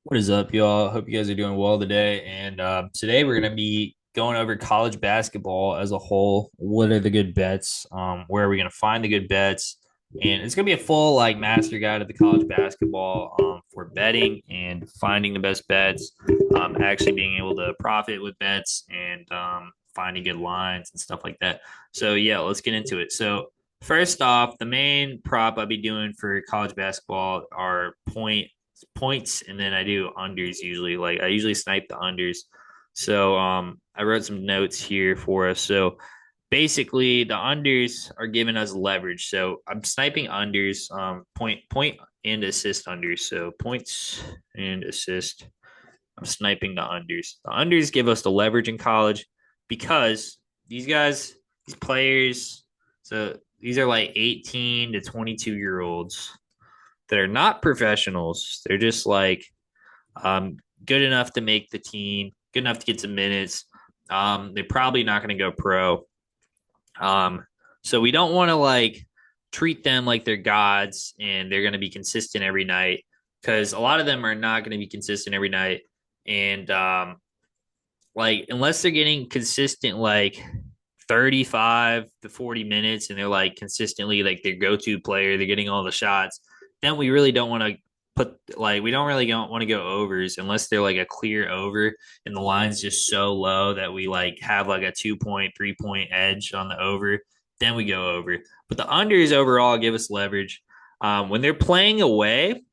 What is up, y'all? Hope you guys are doing well today. And today we're going to be going over college basketball as a whole. What are the good bets? Where are we going to find the good bets? And it's going to be a full master guide of the college basketball for betting and finding the best bets, actually being able to profit with bets and finding good lines and stuff like that. So yeah, let's get into it. So first off, the main prop I'll be doing for college basketball are points, and then I do unders usually. Like I usually snipe the unders. So I wrote some notes here for us. So basically the unders are giving us leverage. So I'm sniping unders, point and assist unders. So points and assist. I'm sniping the unders. The unders give us the leverage in college because these guys, these players, so these are like 18 to 22-year olds that are not professionals. They're just good enough to make the team, good enough to get some minutes. They're probably not going to go pro. So we don't want to treat them like they're gods and they're going to be consistent every night because a lot of them are not going to be consistent every night. And unless they're getting consistent 35 to 40 minutes and they're consistently their go-to player, they're getting all the shots, then we really don't want to we don't really want to go overs unless they're a clear over and the line's just so low that we have a 2 point 3 point edge on the over, then we go over. But the unders overall give us leverage. When they're playing away,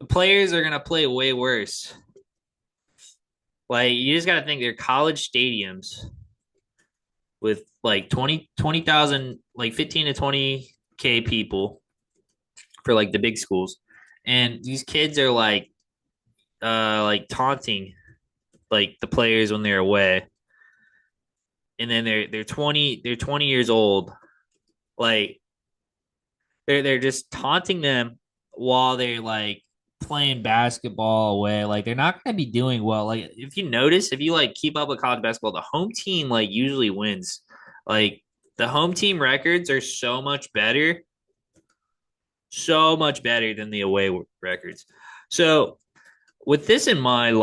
the players are going to play way worse. You just got to think they're college stadiums with 20,000, 15 to 20K people for the big schools. And these kids are taunting the players when they're away. And then they're 20 years old. Like they're just taunting them while they're playing basketball away. They're not going to be doing well. If you notice, if you keep up with college basketball, the home team usually wins. Like the home team records are so much better than the away records. So with this in mind,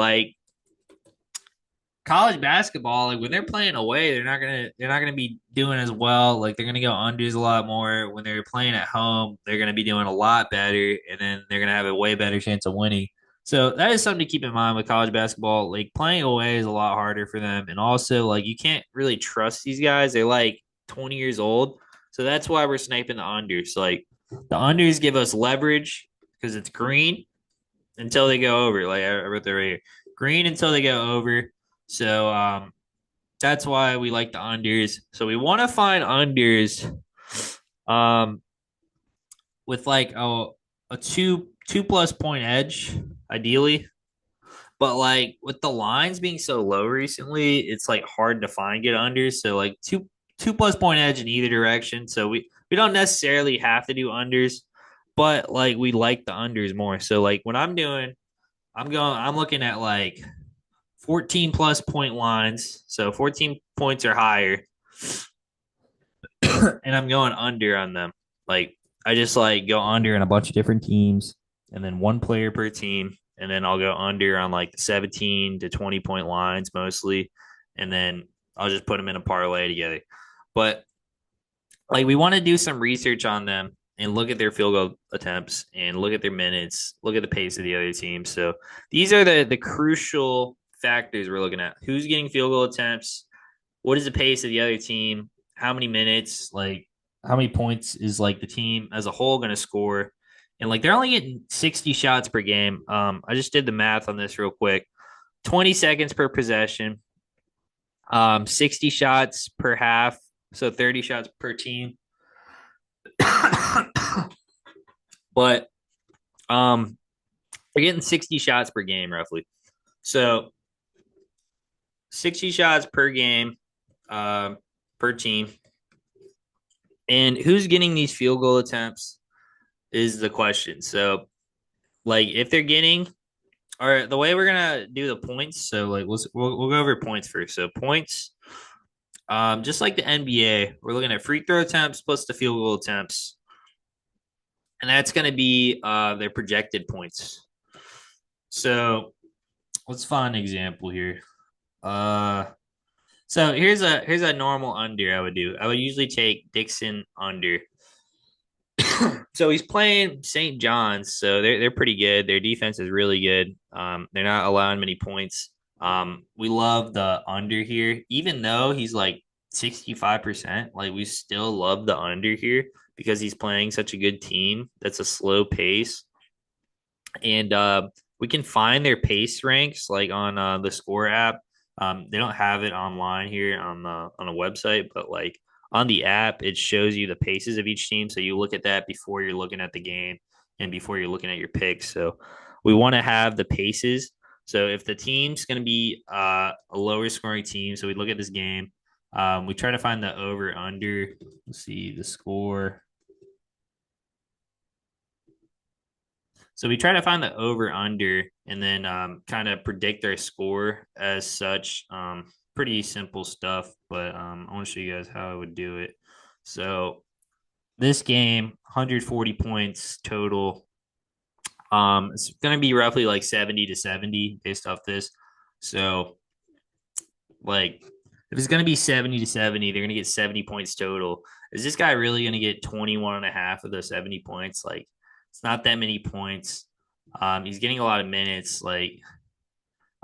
college basketball, when they're playing away, they're not gonna be doing as well. They're gonna go unders a lot more. When they're playing at home, they're gonna be doing a lot better, and then they're gonna have a way better chance of winning. So that is something to keep in mind with college basketball. Playing away is a lot harder for them, and also you can't really trust these guys. They're 20 years old, so that's why we're sniping the unders. The unders give us leverage because it's green until they go over. I wrote that right here, green until they go over. So that's why we like the unders. So we want to find unders um with a two plus point edge, ideally. But with the lines being so low recently, it's hard to find good unders. So two plus point edge in either direction. So we don't necessarily have to do unders, but we like the unders more. So when I'm looking at 14 plus point lines. So 14 points or higher. And I'm going under on them. I just go under in a bunch of different teams and then one player per team. And then I'll go under on the 17 to 20 point lines mostly. And then I'll just put them in a parlay together. But we want to do some research on them and look at their field goal attempts and look at their minutes, look at the pace of the other team. So these are the crucial factors we're looking at. Who's getting field goal attempts? What is the pace of the other team? How many minutes? How many points is the team as a whole going to score? And they're only getting 60 shots per game. I just did the math on this real quick. 20 seconds per possession. 60 shots per half, so 30 shots per team. But they're getting 60 shots per game roughly. So 60 shots per game per team. And who's getting these field goal attempts is the question. So if they're getting, or the way we're gonna do the points, so we'll go over points first. So points, just like the NBA, we're looking at free throw attempts plus the field goal attempts, and that's gonna be their projected points. So let's find an example here. Uh, so here's a normal under I would do. I would usually take Dixon under. So he's playing St. John's, so they're pretty good. Their defense is really good. They're not allowing many points. We love the under here, even though he's like 65%. Like we still love the under here because he's playing such a good team. That's a slow pace, and we can find their pace ranks like on the Score app. They don't have it online here on the website, but like on the app, it shows you the paces of each team. So you look at that before you're looking at the game and before you're looking at your picks. So we want to have the paces. So if the team's going to be a lower scoring team, so we look at this game. We try to find the over under. Let's see the score. So we try to find the over under and then kind of predict our score as such. Pretty simple stuff, but I want to show you guys how I would do it. So this game, 140 points total. It's going to be roughly like 70 to 70 based off this. So like if it's going to be 70 to 70, they're going to get 70 points total. Is this guy really going to get 21 and a half of the 70 points? Like it's not that many points. He's getting a lot of minutes. Like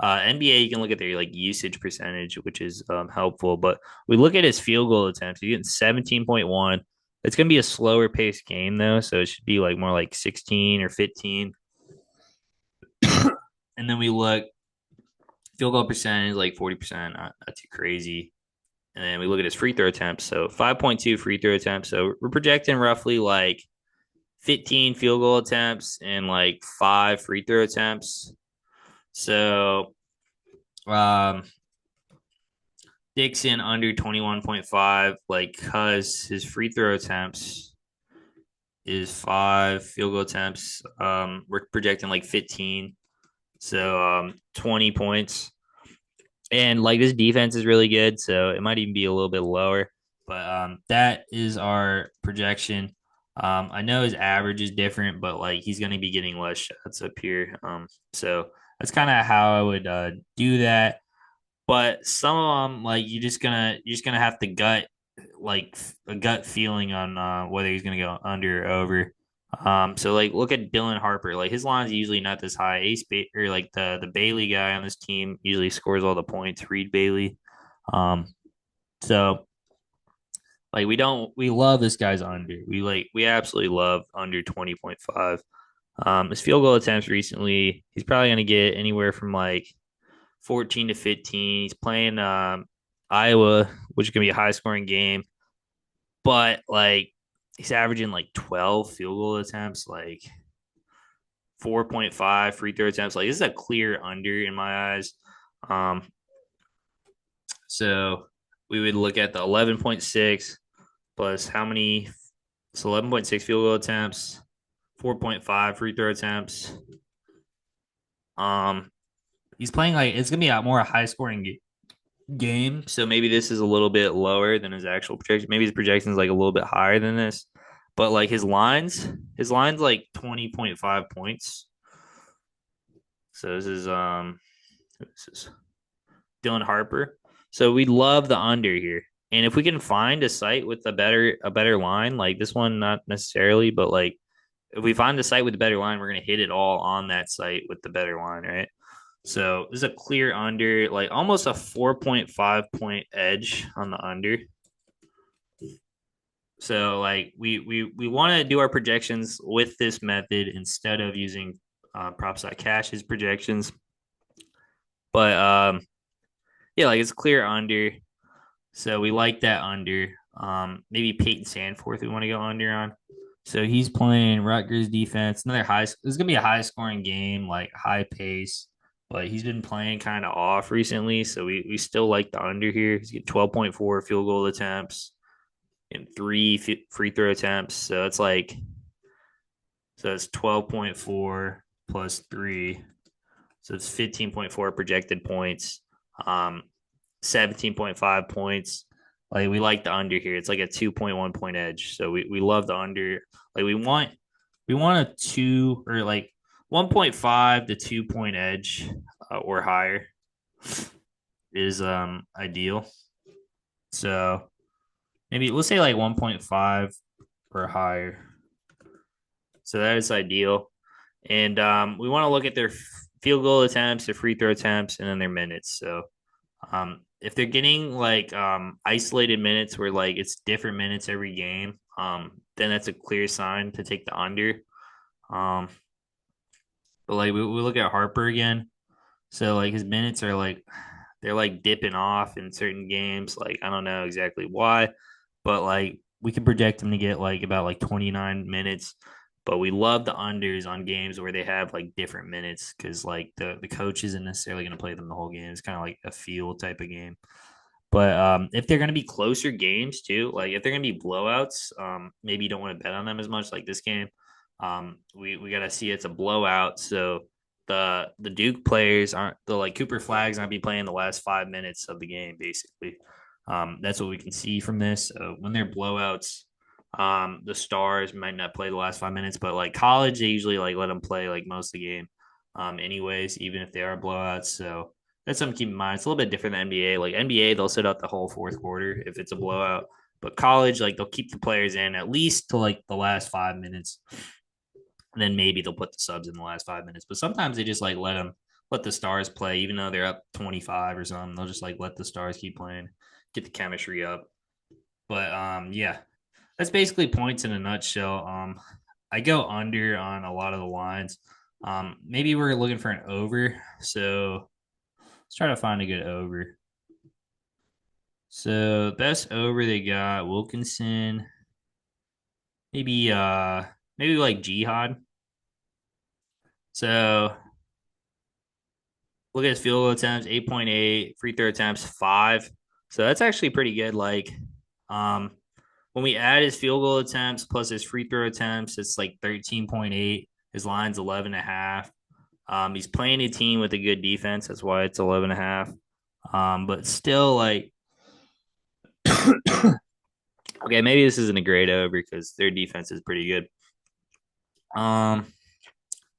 NBA, you can look at their like usage percentage, which is helpful. But we look at his field goal attempts. He's getting 17.1. It's gonna be a slower paced game though, so it should be like more like 16 or 15. And then we look field goal percentage like 40%, not too crazy. And then we look at his free throw attempts. So 5.2 free throw attempts. So we're projecting roughly like 15 field goal attempts and like 5 free throw attempts. So um Dixon under 21.5, like cause his free throw attempts is 5, field goal attempts. We're projecting like 15. So 20 points. And like this defense is really good, so it might even be a little bit lower. But that is our projection. I know his average is different, but like he's going to be getting less shots up here. So that's kind of how I would do that. But some of them, like you're just gonna have to gut like a gut feeling on whether he's gonna go under or over. So like look at Dylan Harper. Like his line's usually not this high. Or like the Bailey guy on this team usually scores all the points. Reed Bailey. Um, so like we love this guy's under. We absolutely love under 20.5. His field goal attempts recently, he's probably gonna get anywhere from like 14 to 15. He's playing Iowa, which is gonna be a high scoring game, but like he's averaging like 12 field goal attempts, like 4.5 free throw attempts. Like this is a clear under in my eyes. Um, so we would look at the 11.6 plus how many? So 11.6 field goal attempts, 4.5 free throw attempts. Um, he's playing like it's gonna be a more high scoring game. So maybe this is a little bit lower than his actual projection. Maybe his projection is like a little bit higher than this. But like his lines like 20.5 points. So this is Dylan Harper. So we love the under here. And if we can find a site with a better line, like this one, not necessarily, but like if we find a site with a better line, we're gonna hit it all on that site with the better line, right? So this is a clear under, like almost a 4.5 point edge on the under. So like we want to do our projections with this method instead of using props.cash's projections. But yeah, like it's clear under. So we like that under. Maybe Peyton Sandforth we want to go under on. So he's playing Rutgers defense. Another high. This is gonna be a high scoring game, like high pace. But he's been playing kind of off recently, so we still like the under here. He's getting 12.4 field goal attempts and 3 free throw attempts. So it's 12.4 plus 3. So it's 15.4 projected points. 17.5 points. Like we like the under here. It's like a 2.1 point edge. So we love the under. Like we want a two or like 1.5 to 2 point edge or higher is ideal. So maybe we'll say like 1.5 or higher. So that is ideal. And we want to look at their field goal attempts, their free throw attempts, and then their minutes. So if they're getting like isolated minutes where like it's different minutes every game, then that's a clear sign to take the under. Um, but like we look at Harper again. So like his minutes are like they're like dipping off in certain games. Like I don't know exactly why, but like we could project him to get like about like 29 minutes. But we love the unders on games where they have like different minutes because like the coach isn't necessarily going to play them the whole game. It's kind of like a feel type of game. But if they're going to be closer games too, like if they're going to be blowouts, maybe you don't want to bet on them as much. Like this game, we got to see it's a blowout. So the Duke players aren't the like Cooper Flags not be playing the last 5 minutes of the game. Basically, that's what we can see from this. When they're blowouts, the stars might not play the last 5 minutes, but like college, they usually like let them play like most of the game, anyways, even if they are blowouts. So that's something to keep in mind. It's a little bit different than NBA. Like NBA, they'll sit out the whole fourth quarter if it's a blowout. But college, like they'll keep the players in at least to like the last 5 minutes. And then maybe they'll put the subs in the last 5 minutes. But sometimes they just like let the stars play, even though they're up 25 or something. They'll just like let the stars keep playing, get the chemistry up. But yeah, that's basically points in a nutshell. I go under on a lot of the lines. Maybe we're looking for an over. So let's try to find a good over. So best over they got Wilkinson, maybe maybe like Jihad. So look at his field goal attempts, 8.8, free throw attempts, 5. So that's actually pretty good. Like um when we add his field goal attempts plus his free throw attempts, it's like 13.8. His line's 11 and a half. He's playing a team with a good defense. That's why it's 11 and a half. But still like okay, maybe this isn't a great over because their defense is pretty good. Um,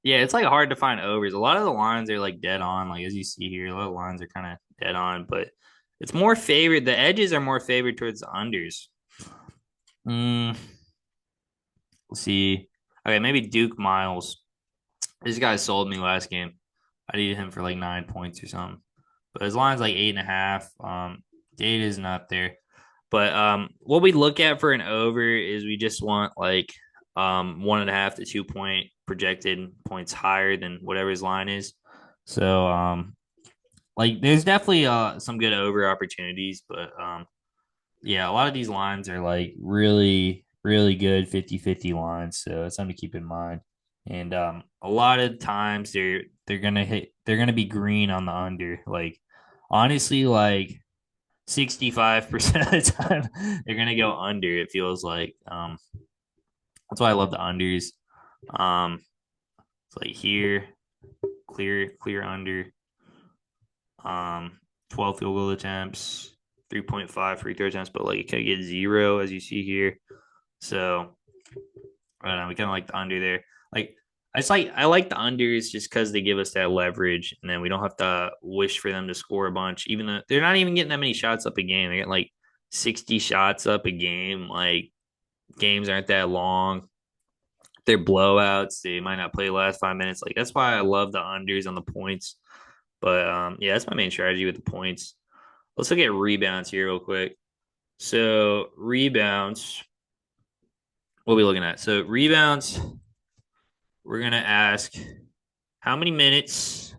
yeah, it's like hard to find overs. A lot of the lines are like dead on, like as you see here. A lot of lines are kind of dead on, but it's more favored. The edges are more favored towards the unders. Mm, let's see. Okay, maybe Duke Miles. This guy sold me last game. I needed him for like 9 points or something, but his line's like 8.5. Data is not there. But what we look at for an over is we just want like 1.5 to 2 point projected points higher than whatever his line is. So like there's definitely some good over opportunities, but yeah, a lot of these lines are like really, really good 50-50 lines. So it's something to keep in mind. And a lot of times they're gonna be green on the under. Like honestly, like 65% of the time they're gonna go under, it feels like. That's why I love the unders. It's like here, clear under. 12 field goal attempts, 3.5 free throw attempts, but like you can get 0 as you see here. So I don't know, we kind of like the under there. Like I like the unders just because they give us that leverage, and then we don't have to wish for them to score a bunch. Even though they're not even getting that many shots up a game, they get like 60 shots up a game. Like games aren't that long. They're blowouts. They might not play the last 5 minutes. Like that's why I love the unders on the points. But yeah, that's my main strategy with the points. Let's look at rebounds here real quick. So rebounds, what are we looking at? So rebounds, we're gonna ask how many minutes,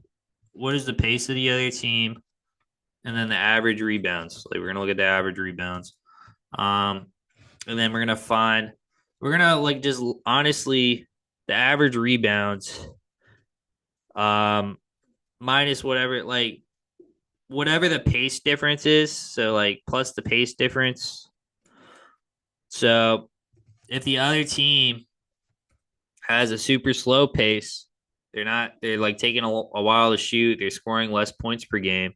what is the pace of the other team, and then the average rebounds. Like we're gonna look at the average rebounds. And then we're gonna like just honestly the average rebounds, um, minus whatever the pace difference is. So like plus the pace difference. So if the other team has a super slow pace, they're like taking a while to shoot, they're scoring less points per game,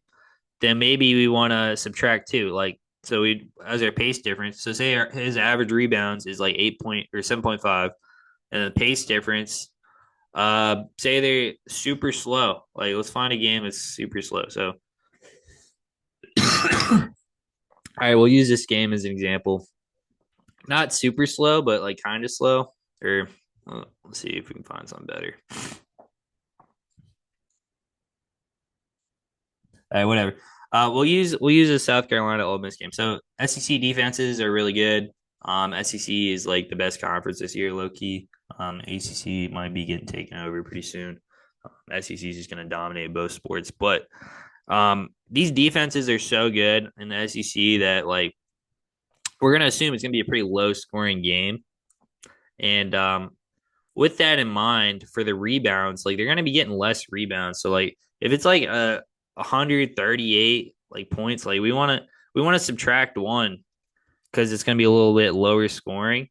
then maybe we want to subtract two. Like so we as our pace difference. So say his average rebounds is like 8 point or 7.5, and the pace difference Say they're super slow. Like, let's find a game that's super slow. So, all right, we'll use this game as an example. Not super slow, but like kind of slow. Or let's see if we can find something better. All right, whatever. We'll use a South Carolina Ole Miss game. So SEC defenses are really good. SEC is like the best conference this year, low key. ACC might be getting taken over pretty soon. SEC is just going to dominate both sports, but these defenses are so good in the SEC that like we're going to assume it's going to be a pretty low scoring game. And with that in mind, for the rebounds, like they're going to be getting less rebounds. So like if it's like a 138 like points, like we want to subtract one because it's going to be a little bit lower scoring.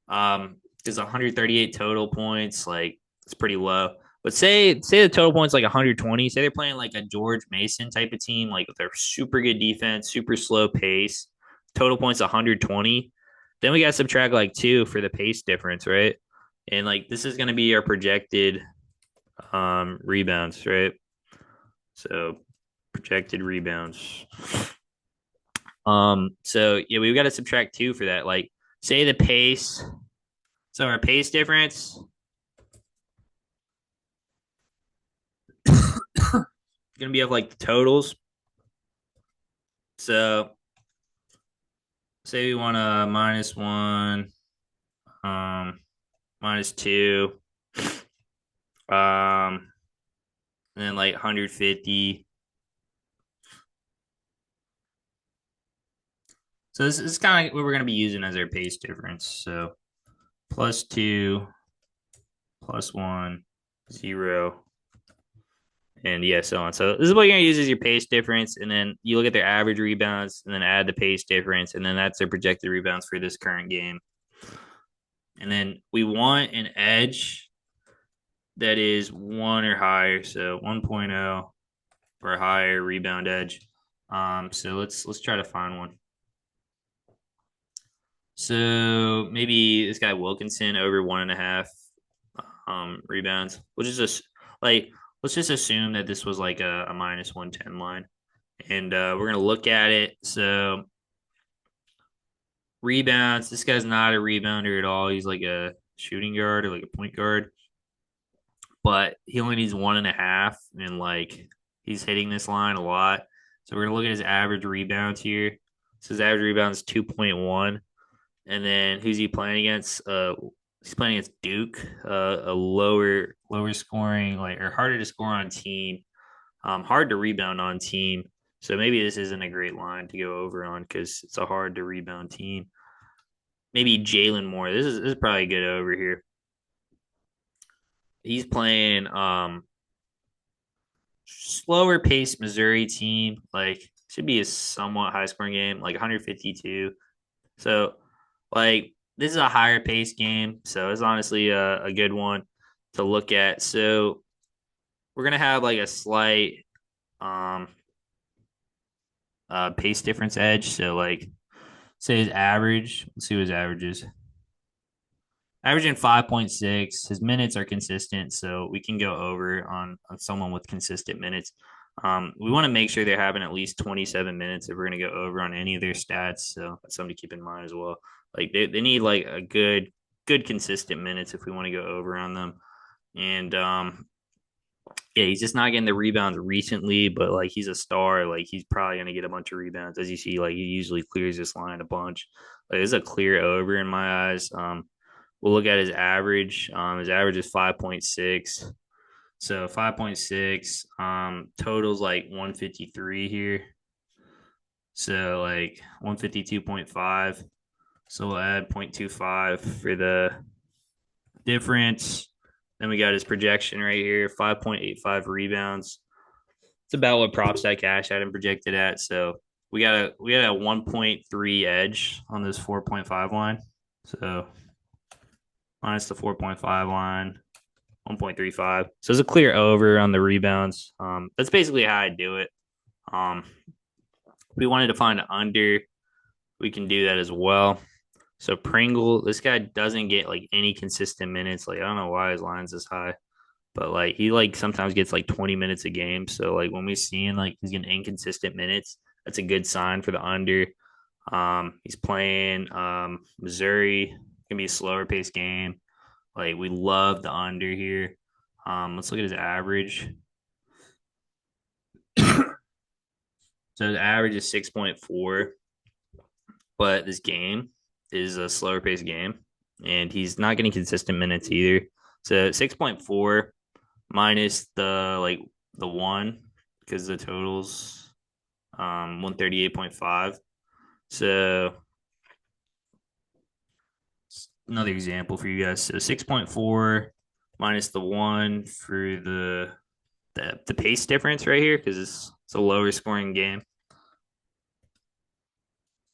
Because 138 total points, like it's pretty low. But say the total points like 120. Say they're playing like a George Mason type of team, like they're super good defense, super slow pace. Total points 120. Then we got to subtract like two for the pace difference, right? And like this is going to be our projected rebounds, right? So projected rebounds. So yeah, we've got to subtract two for that. Like say the pace. So our pace difference gonna be of like the totals. So say we want a -1, -2, and then like 150. So this is kind of what we're gonna be using as our pace difference. So +2, +1, 0, and yeah, so on. So this is what you're gonna use as your pace difference, and then you look at their average rebounds, and then add the pace difference, and then that's their projected rebounds for this current game. And then we want an edge that is 1 or higher, so 1.0 or higher rebound edge. So let's try to find one. So maybe this guy Wilkinson over 1.5 rebounds. We'll just like let's just assume that this was like a -110 line, and we're gonna look at it. So rebounds. This guy's not a rebounder at all. He's like a shooting guard or like a point guard, but he only needs 1.5, and like he's hitting this line a lot. So we're gonna look at his average rebounds here. So his average rebounds 2.1, and then who's he playing against? He's playing against Duke, a lower scoring like or harder to score on team, hard to rebound on team. So maybe this isn't a great line to go over on because it's a hard to rebound team. Maybe Jalen Moore. This is probably a good over here. He's playing slower pace Missouri team. Like should be a somewhat high scoring game, like 152. So like this is a higher pace game, so it's honestly a good one to look at. So we're gonna have like a slight um pace difference edge. So like say his average. Let's see what his average is. Averaging 5.6. His minutes are consistent, so we can go over on someone with consistent minutes. We want to make sure they're having at least 27 minutes if we're going to go over on any of their stats. So that's something to keep in mind as well. Like they need like a good consistent minutes if we want to go over on them. And yeah, he's just not getting the rebounds recently, but like he's a star. Like he's probably going to get a bunch of rebounds. As you see, like he usually clears this line a bunch. Like this is a clear over in my eyes. We'll look at his average. His average is 5.6. So 5.6. Totals like 153 here. So like 152.5. So we'll add 0.25 for the difference. Then we got his projection right here, 5.85 rebounds. It's about what PropStat Cash had him projected at. So we got a 1.3 edge on this 4.5 line. So minus the 4.5 line, 1.35. So it's a clear over on the rebounds. That's basically how I do it. If we wanted to find an under, we can do that as well. So Pringle, this guy doesn't get like any consistent minutes. Like I don't know why his line's this high. but like he like sometimes gets like 20 minutes a game. So like when we're seeing like he's getting inconsistent minutes, that's a good sign for the under. He's playing Missouri, gonna be a slower paced game. Like we love the under here. Let's look at his average. So his average is 6.4, but this game is a slower paced game, and he's not getting consistent minutes either. So 6.4 minus the one because the totals 138.5. So another example for you guys. So 6.4 minus the one for the pace difference right here because it's a lower scoring game,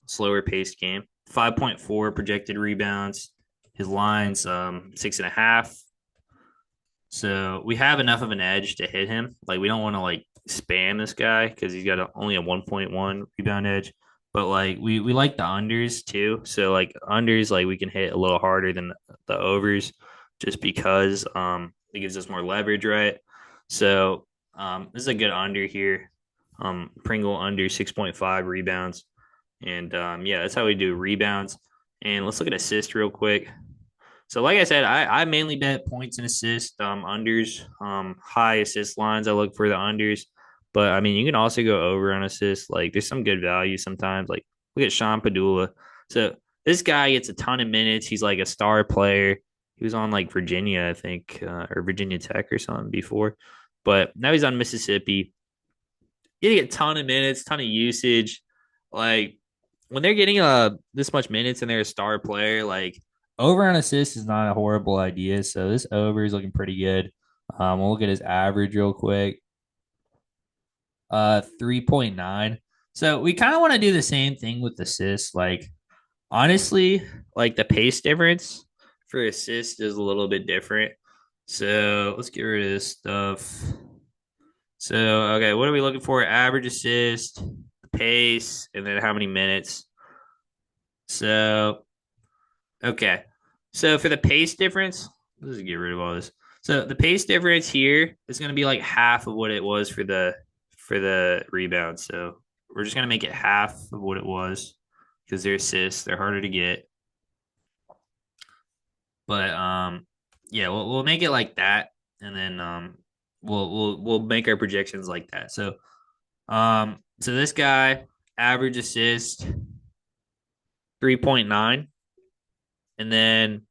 slower paced game. 5.4 projected rebounds. His lines 6.5. So we have enough of an edge to hit him. Like we don't want to like spam this guy because he's got only a 1.1 rebound edge. But like we like the unders too. So like unders like we can hit a little harder than the overs just because it gives us more leverage, right? So this is a good under here. Pringle under 6.5 rebounds. And yeah, that's how we do rebounds. And let's look at assists real quick. So, like I said, I mainly bet points and assists, unders, high assist lines. I look for the unders, but I mean, you can also go over on assists. Like, there's some good value sometimes. Like, look at Sean Padula. So, this guy gets a ton of minutes. He's like a star player. He was on like Virginia, I think, or Virginia Tech or something before, but now he's on Mississippi. Getting a ton of minutes, ton of usage. Like, when they're getting this much minutes and they're a star player, like over on assists is not a horrible idea. So this over is looking pretty good. We'll look at his average real quick. 3.9. So we kind of want to do the same thing with assists. Like honestly, like the pace difference for assist is a little bit different. So let's get rid of this stuff. So okay, what are we looking for? Average assist, pace, and then how many minutes. So okay. So for the pace difference, let's just get rid of all this. So the pace difference here is going to be like half of what it was for the rebound. So we're just going to make it half of what it was because they're assists, they're harder to get. But yeah, we'll make it like that, and then we'll make our projections like that. So this guy average assist 3.9, and then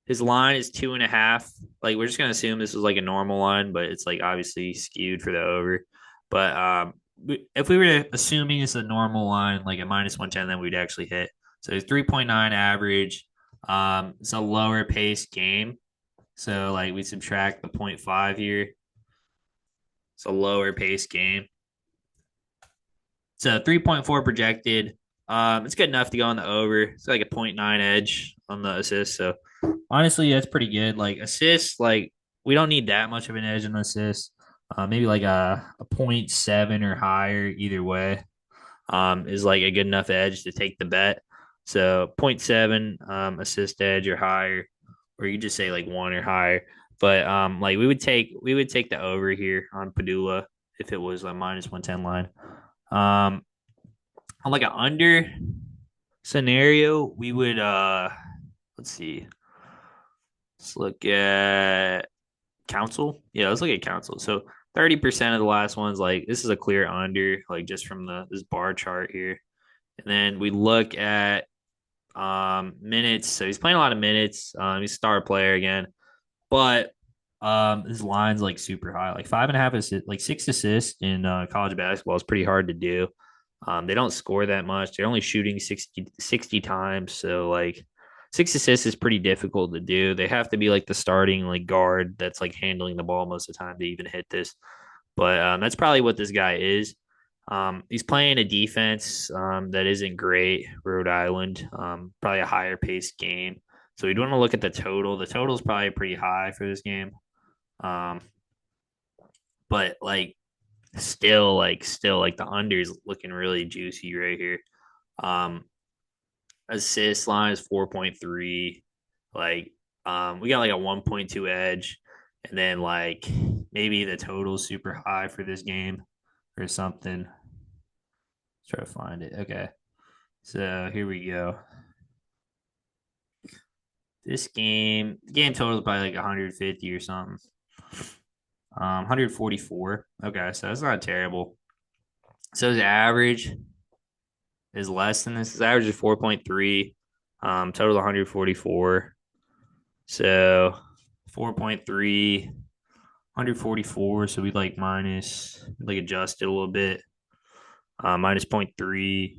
his line is 2.5. Like we're just gonna assume this is like a normal line, but it's like obviously skewed for the over. But if we were assuming it's a normal line, like a minus 110, then we'd actually hit. So it's 3.9 average. It's a lower pace game. So like we subtract the 0.5 here. It's a lower pace game. So 3.4 projected. It's good enough to go on the over. It's like a 0.9 edge on the assist. So honestly, that's pretty good. Like assists, like we don't need that much of an edge on assists. Maybe like a 0.7 or higher either way is like a good enough edge to take the bet. So zero point 0.7 assist edge or higher, or you just say like one or higher. But like we would take the over here on Padula if it was a minus 110 line. Um, on like an under scenario, we would let's see. Let's look at Council. Yeah, let's look at Council. So 30% of the last ones, like this is a clear under, like just from the this bar chart here. And then we look at minutes. So he's playing a lot of minutes. He's a star player again. But his line's like super high. Like 5.5 assists, like 6 assists in college basketball is pretty hard to do. They don't score that much. They're only shooting 60 times. So like 6 assists is pretty difficult to do. They have to be like the starting like guard that's like handling the ball most of the time to even hit this. But that's probably what this guy is. He's playing a defense that isn't great, Rhode Island. Probably a higher paced game. So we'd want to look at the total. The total is probably pretty high for this game. Um, but still like the under is looking really juicy right here. Um, assist line is 4.3. Like we got like a 1.2 edge. and then like maybe the total's super high for this game or something. Let's try to find it. Okay. So here we go. This game total is probably like 150 or something. 144. Okay, so that's not terrible. So his average is less than this. His average is 4.3. Total 144. So 4.3, 144. So we like like adjust it a little bit. Minus zero point 0.3.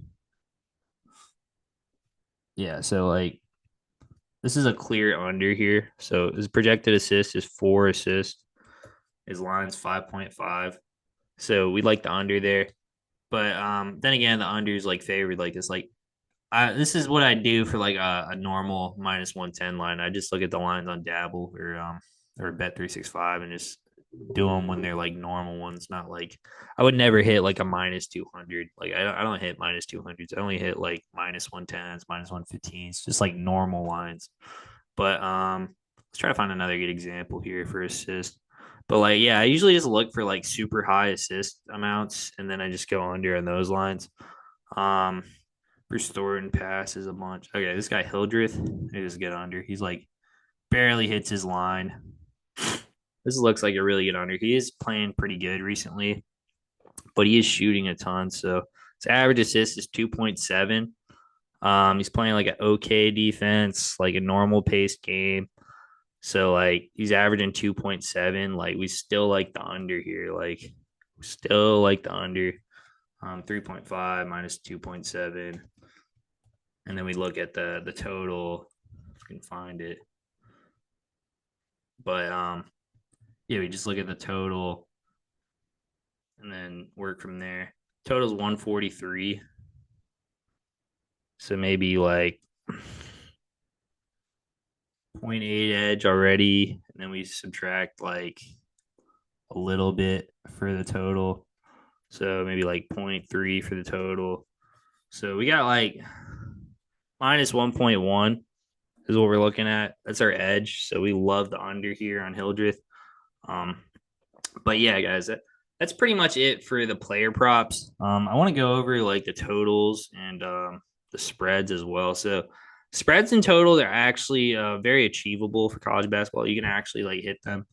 Yeah, so like this is a clear under here. So his projected assist is 4 assists. His line's 5.5. So we like the under there. But then again, the under is like favored like this. Like this is what I do for like a normal minus 110 line. I just look at the lines on Dabble or Bet 365 and just do them when they're like normal ones. Not like I would never hit like a minus 200. Like I don't hit minus 200s. I only hit like minus 110s, minus 115s, just like normal lines. But let's try to find another good example here for assist. But like yeah, I usually just look for like super high assist amounts and then I just go under on those lines. Um Restore and passes a bunch. Okay, this guy Hildreth, he just get under. He's like barely hits his line. This looks like a really good under. He is playing pretty good recently, but he is shooting a ton. So his average assist is 2.7. He's playing like an okay defense, like a normal paced game. So like he's averaging 2.7. Like we still like the under here. Like we still like the under. 3.5 minus 2.7. And then we look at the total, if we can find it. But yeah, we just look at the total and then work from there. Total's 143. So maybe like zero point 0.8 edge already. And then we subtract like a little bit for the total. So maybe like 0.3 for the total. So we got like minus 1.1 is what we're looking at. That's our edge. So we love the under here on Hildreth. Um, but yeah, guys, that's pretty much it for the player props. I want to go over like the totals and the spreads as well. So spreads and total, they're actually very achievable for college basketball. You can actually like hit them.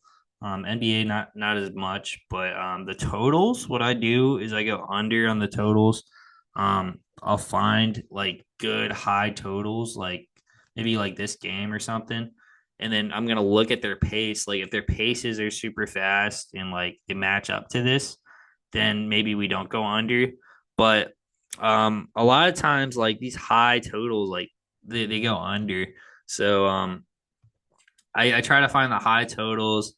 NBA not as much, but the totals, what I do is I go under on the totals. I'll find like good high totals, like maybe like this game or something, and then I'm gonna look at their pace. Like if their paces are super fast and like they match up to this, then maybe we don't go under. But a lot of times like these high totals, like they go under. So I try to find the high totals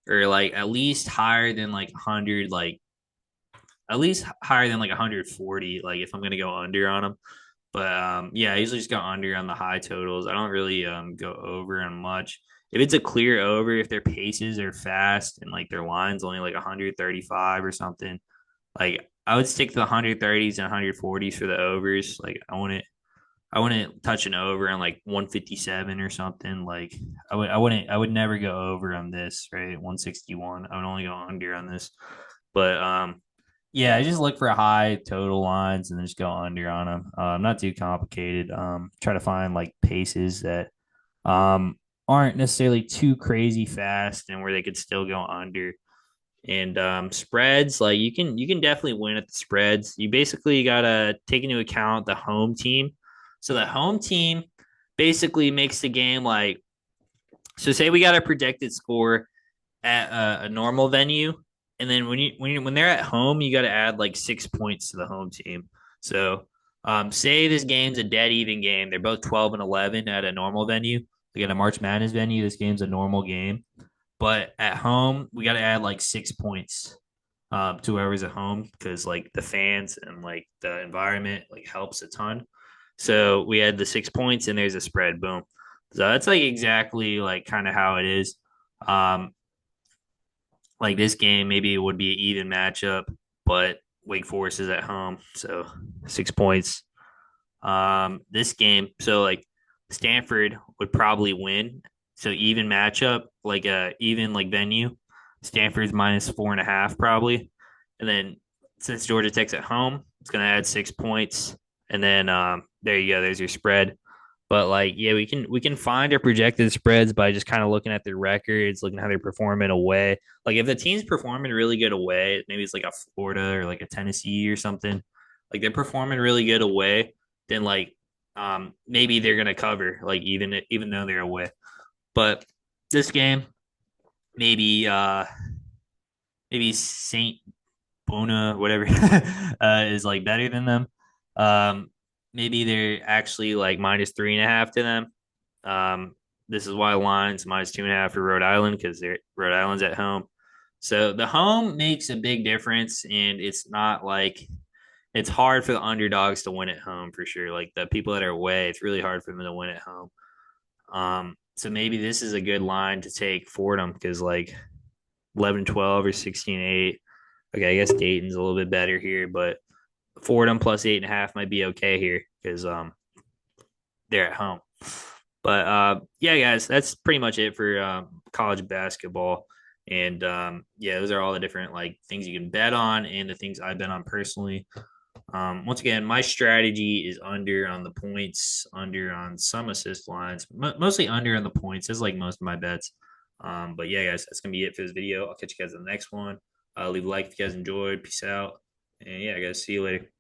or like at least higher than like 100, like at least higher than like 140, like if I'm gonna go under on them. But yeah, I usually just go under on the high totals. I don't really go over on much. If it's a clear over, if their paces are fast and like their line's only like 135 or something, like I would stick to the 130s and 140s for the overs. Like I wouldn't touch an over on like 157 or something. Like I would never go over on this, right? 161. I would only go under on this. But yeah, I just look for high total lines and then just go under on them. Not too complicated. Try to find like paces that aren't necessarily too crazy fast and where they could still go under. And spreads, like you can definitely win at the spreads. You basically gotta take into account the home team. So the home team basically makes the game like so. Say we got a projected score at a normal venue, and then when they're at home, you got to add like 6 points to the home team. So, say this game's a dead even game. They're both 12 and 11 at a normal venue. Like at a March Madness venue, this game's a normal game. But at home, we got to add like 6 points to whoever's at home because like the fans and like the environment like helps a ton. So we had the 6 points and there's a spread. Boom. So that's like exactly like kind of how it is. Um, like this game, maybe it would be an even matchup, but Wake Forest is at home, so 6 points. This game, so like Stanford would probably win So even matchup, like even like venue. Stanford's -4.5 probably, and then since Georgia Tech's at home, it's gonna add 6 points, and then there you go. There's your spread. But like, yeah, we can find our projected spreads by just kind of looking at their records, looking how they're performing away. Like if the team's performing really good away, maybe it's like a Florida or like a Tennessee or something. Like they're performing really good away, then like maybe they're gonna cover, like even though they're away. But this game, maybe maybe Saint Bona, whatever, is like better than them. Um, maybe they're actually like -3.5 to them. This is why line's -2.5 for Rhode Island because Rhode Island's at home. So the home makes a big difference, and it's not like it's hard for the underdogs to win at home for sure. Like the people that are away, it's really hard for them to win at home. So maybe this is a good line to take Fordham because like 11-12 or 16-8. Okay, I guess Dayton's a little bit better here, but Fordham +8.5 might be okay here because they're at home. But yeah, guys, that's pretty much it for college basketball. And yeah, those are all the different like things you can bet on and the things I bet on personally. Once again, my strategy is under on the points, under on some assist lines, mostly under on the points. That's like most of my bets. But yeah, guys, that's gonna be it for this video. I'll catch you guys in the next one. Leave a like if you guys enjoyed. Peace out. And yeah, guys, see you later.